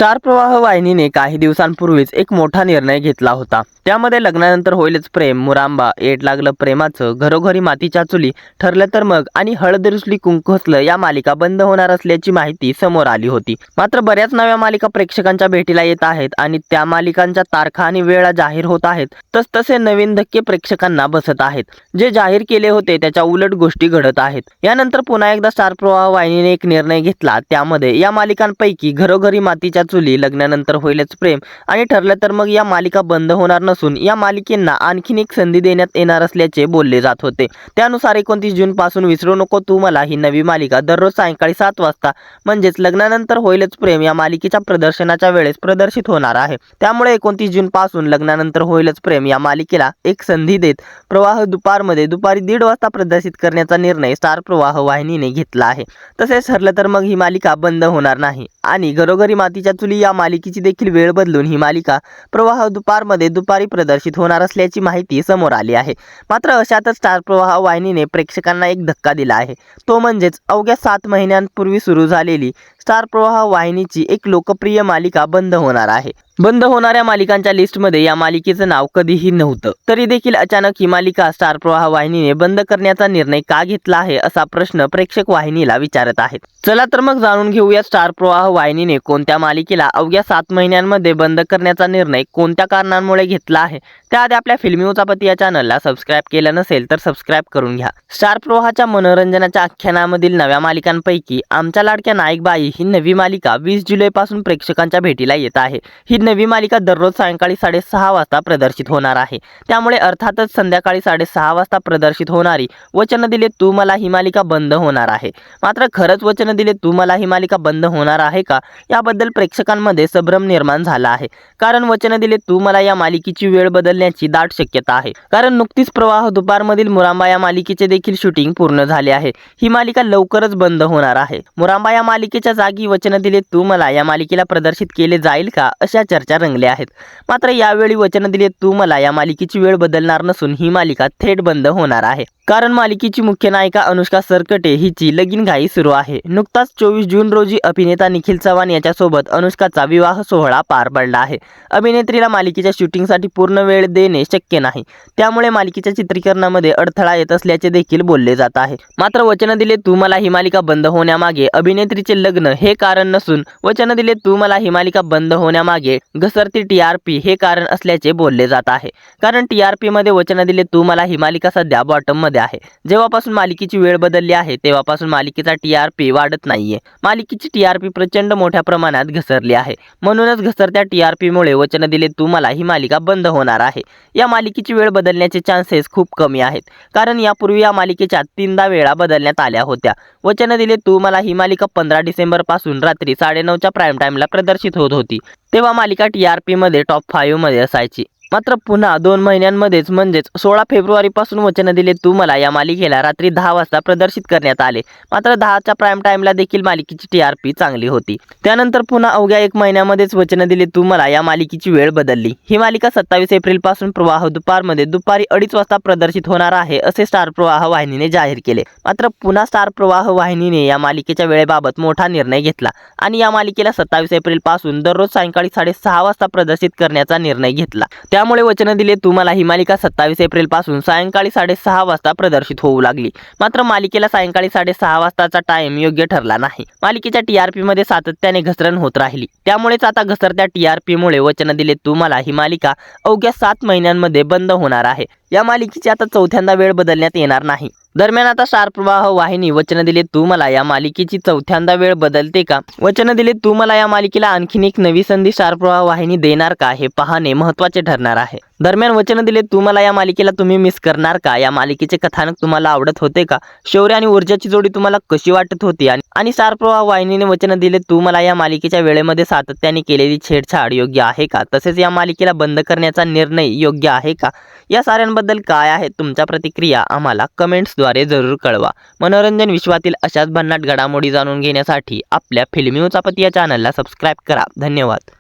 Star प्रवाह वाहिनीने काही दिवसांपूर्वीच एक मोठा निर्णय घेतला होता। त्यामध्ये लग्नानंतर होईलच प्रेम, मुरांबा, येड लागलं प्रेमाचं, घरोघरी मातीच्या चुली, ठरलं तर मग आणि हळद रुसली कुंकू हसलं या मालिका बंद होणार असल्याची माहिती समोर आली होती। मात्र बऱ्याच नव्या मालिका प्रेक्षकांच्या भेटीला येत आहेत आणि त्या मालिकांच्या तारखा आणि वेळा जाहीर होत आहेत। तसे नवीन धक्के प्रेक्षकांना बसत आहेत। जे जाहीर केले होते त्याच्या उलट गोष्टी घडत आहेत। यानंतर पुन्हा एकदा स्टार प्रवाह वाहिनीने एक निर्णय घेतला। त्यामध्ये या मालिकांपैकी घरोघरी मातीच्या चुली, लग्नानंतर होईलच प्रेम आणि ठरलं तर मग या मालिका बंद होणार नसून या मालिकेंना आणखीन एक संधी देण्यात येणार असल्याचे बोलले जात होते। त्यानुसार 29 जून पासून विसरू नको तू मला ही नवी मालिका दररोज सायंकाळी 7 वाजता म्हणजेच लग्नानंतर होईलच प्रेम या मालिकेच्या प्रदर्शनाच्या वेळेस प्रदर्शित होणार आहे। त्यामुळे 29 जून पासून लग्नानंतर होईलच प्रेम या मालिकेला एक संधी देत प्रवाह दुपारी 1:30 वाजता प्रदर्शित करण्याचा निर्णय स्टार प्रवाह वाहिनीने घेतला आहे। तसेच ठरलं तर मग ही मालिका बंद होणार नाही आणि घरोघरी मातीच्या चुली या मालिकेची देखील वेळ बदलून ही मालिका प्रवाह दुपारी प्रदर्शित होणार असल्याची माहिती समोर आली आहे। मात्र अशातच स्टार प्रवाह वाहिनीने प्रेक्षकांना एक धक्का दिला आहे। तो म्हणजेच अवघ्या 7 महिन्यांपूर्वी सुरू झालेली स्टार प्रवाह वाहिनीची एक लोकप्रिय मालिका बंद होणार आहे। बंद होणाऱ्या मालिकांच्या लिस्टमध्ये या मालिकेचं नाव कधीही नव्हतं, तरी देखील अचानक ही मालिका स्टार प्रवाह वाहिनीने बंद करण्याचा निर्णय का घेतला आहे असा प्रश्न प्रेक्षक वाहिनीला विचारत आहेत। चला तर मग जाणून घेऊया स्टार प्रवाह वाहिनीने कोणत्या मालिकेला अवघ्या 7 महिन्यांमध्ये बंद करण्याचा निर्णय कोणत्या कारणांमुळे घेतला आहे। त्याआधी आपल्या फिल्मी उचापती या चॅनलला सबस्क्राईब केलं नसेल तर सबस्क्राईब करून घ्या। स्टार प्रवाहाच्या मनोरंजनाच्या आख्यानामधील नव्या मालिकांपैकी आमच्या लाडक्या नाईकबाई ही नवी मालिका 20 जुलैपासून प्रेक्षकांच्या भेटीला येत आहे। ही नवी मालिका दररोज सायंकाळी 6:30 वाजता प्रदर्शित होणार आहे। त्यामुळे अर्थातच संध्याकाळी 6:30 वाजता प्रदर्शित होणारी वचन दिले तू मला ही मालिका बंद होणार आहे। मात्र खरंच वचन दिले तू मला ही मालिका बंद होणार आहे का याबद्दल प्रेक्षकांमध्ये संभ्रम निर्माण झाला आहे। कारण वचन दिले तू मला या मालिकेची वेळ बदलण्याची दाट शक्यता आहे। कारण नुकतीच प्रवाह दुपारमधील मुरांबा या मालिकेचे देखील शूटिंग पूर्ण झाले आहे। ही मालिका लवकरच बंद होणार आहे। मुरांबा या मालिकेच्या जागी वचन दिले तू मला या मालिकेला प्रदर्शित केले जाईल का अशा चर्चा रंगल्या आहेत। मात्र यावेळी वचन दिले तू मला या मालिकेची वेळ बदलणार नसून ही मालिका थेट बंद होणार आहे। कारण मालिकेची मुख्य नायिका अनुष्का सरकटे हिची लगीनघाई सुरू आहे। नुकताच 24 जून रोजी अभिनेता निखिल चव्हाण याच्यासोबत अनुष्काचा विवाह सोहळा पार पडला आहे। अभिनेत्रीला मालिकेच्या शूटिंगसाठी पूर्ण वेळ देणे शक्य नाही, त्यामुळे मालिकेच्या चित्रीकरणामध्ये अडथळा येत असल्याचे देखील बोलले जात आहे। मात्र वचन दिले तू मला ही मालिका बंद होण्यामागे अभिनेत्रीचे लग्न हे कारण नसून वचन दिले तू मला ही मालिका बंद होण्यामागे घसरती TRP हे कारण असल्याचे बोलले जात आहे। कारण TRP मध्ये वचन दिले तू मला ही मालिका सध्या बॉटम मध्ये आहे। जेव्हापासून मालिकेची वेळ बदलली आहे तेव्हापासून मालिकेचा TRP वाढत नाहीये। मालिकेची TRP प्रचंड मोठ्या प्रमाणात घसरली आहे। म्हणूनच घसरत्या TRP मुळे वचन दिले तू मला ही मालिका बंद होणार आहे। या मालिकेची वेळ बदलण्याचे चान्सेस खूप कमी आहेत, कारण यापूर्वी या मालिकेच्या 3दा वेळा बदलण्यात आल्या होत्या। वचन दिले तू मला ही मालिका 15 डिसेंबर पासून रात्री 9:30च्या प्राईम टाइमला प्रदर्शित होत होती। तेव्हा मालिका TRP मध्ये टॉप 5 मध्ये असायची। मात्र पुन्हा 2 महिन्यांमध्येच म्हणजेच 16 फेब्रुवारी पासून वचन दिले तू मला या मालिकेला रात्री 10 वाजता प्रदर्शित करण्यात आले। मात्र 10च्या प्राईम टाइमला देखील मालिकेची TRP चांगली होती। त्यानंतर पुन्हा अवघ्या 1 महिन्यामध्येच वचन दिले तू मला या मालिकेची वेळ बदलली। ही मालिका 27 एप्रिल पासून प्रवाह दुपारी 2:30 वाजता प्रदर्शित होणार आहे असे स्टार प्रवाह वाहिनीने जाहीर केले। मात्र पुन्हा स्टार प्रवाह वाहिनीने या मालिकेच्या वेळेबाबत मोठा निर्णय घेतला आणि या मालिकेला 27 एप्रिल पासून दररोज सायंकाळी 6:30 वाजता प्रदर्शित करण्याचा निर्णय घेतला। त्यामुळे वचन दिले तू मला ही मालिका 27 एप्रिल पासून सायंकाळी 6:30 वाजता प्रदर्शित होऊ लागली। मात्र मालिकेला सायंकाळी 6:30 वाजताचा टाइम योग्य ठरला नाही। मालिकेच्या TRP मध्ये सातत्याने घसरण होत राहिली। त्यामुळेच आता घसरत्या TRP मुळे वचन दिले तू मला ही मालिका अवघ्या 7 महिन्यांमध्ये बंद होणार आहे। या मालिकेची आता 4थ्यांदा वेळ बदलण्यात येणार नाही। दरम्यान आता स्टार प्रवाह वाहिनी वचन दिले तू मला या मालिकेची 4थ्यांदा वेळ बदलते का? वचन दिले तू मला या मालिकेला आणखीन एक नवी संधी स्टार प्रवाह वाहिनी देणार का हे पाहणे महत्त्वाचे ठरणार आहे। दरम्यान वचन दिले तू मला या मालिकेला तुम्ही मिस करणार का? या मालिकेचे कथानक तुम्हाला आवडत होते का? शौर्य आणि ऊर्जाची जोडी तुम्हाला कशी वाटत होती? आणि स्टार प्रवाह वाहिनीने वचन दिले तू मला या मालिकेच्या वेळेमध्ये सातत्याने केलेली छेडछाड योग्य आहे का? तसेच या मालिकेला बंद करण्याचा निर्णय योग्य आहे का? या साऱ्यांबद्दल काय आहे तुमच्या प्रतिक्रिया आम्हाला कमेंट्सद्वारे जरूर कळवा। मनोरंजन विश्वातील अशाच भन्नाट घडामोडी जाणून घेण्यासाठी आपल्या फिल्मी उचापती या चॅनलला सबस्क्राईब करा। धन्यवाद।